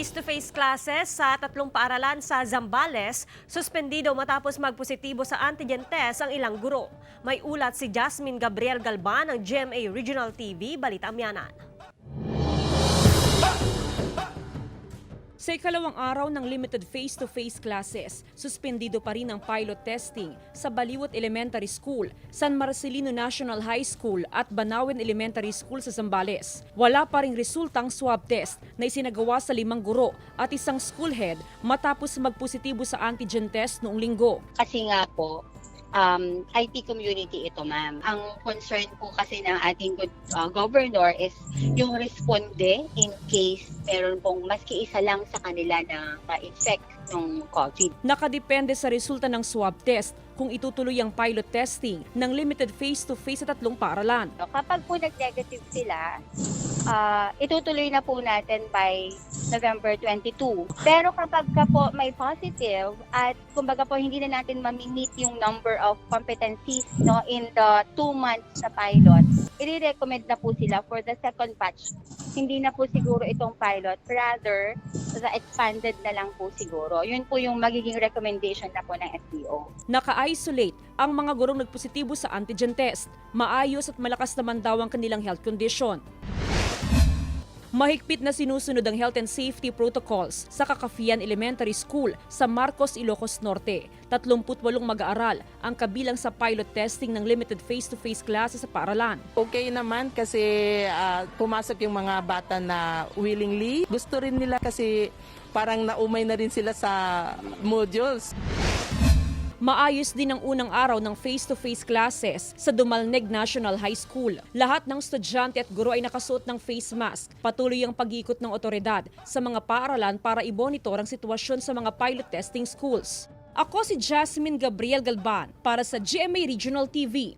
Face-to-face classes sa 3 paaralan sa Zambales, suspendido matapos magpositibo sa antigen test ang ilang guro. May ulat si Jasmine Gabriel Galban ng GMA Regional TV, Balita Amyanan. Sa ikalawang araw ng limited face-to-face classes, suspendido pa rin ang pilot testing sa Baliwot Elementary School, San Marcelino National High School at Banawen Elementary School sa Zambales. Wala pa ring resultang swab test na isinagawa sa 5 guro at isang school head matapos magpositibo sa antigen test noong linggo. Kasi nga po, IT community ito, ma'am. Ang concern po kasi ng ating governor is yung responde in case meron pong maski isa lang sa kanila na ma-infect ng COVID. Nakadepende sa resulta ng swab test kung itutuloy ang pilot testing ng limited face-to-face sa 3 paaralan. Kapag po nag-negative sila, itutuloy na po natin by November 22. Pero kapag po may positive at kumbaga po hindi na natin mamimit yung number of competencies in the 2 months na pilot, i-recommend na po sila for the second batch. Hindi na po siguro itong pilot, rather the expanded na lang po siguro. Yun po yung magiging recommendation na po ng SDO. Naka-isolate ang mga gurong nagpositibo sa antigen test. Maayos at malakas naman daw ang kanilang health condition. Mahigpit na sinusunod ang health and safety protocols sa Kakafian Elementary School sa Marcos, Ilocos Norte. 38 mag-aaral ang kabilang sa pilot testing ng limited face-to-face classes sa paaralan. Okay naman kasi pumasok yung mga bata na willingly. Gusto rin nila kasi parang naumay na rin sila sa modules. Maayos din ang unang araw ng face-to-face classes sa Dumalneg National High School. Lahat ng estudyante at guro ay nakasuot ng face mask. Patuloy ang pag-ikot ng otoridad sa mga paaralan para i-monitor ang sitwasyon sa mga pilot testing schools. Ako si Jasmine Gabriel Galban para sa GMA Regional TV.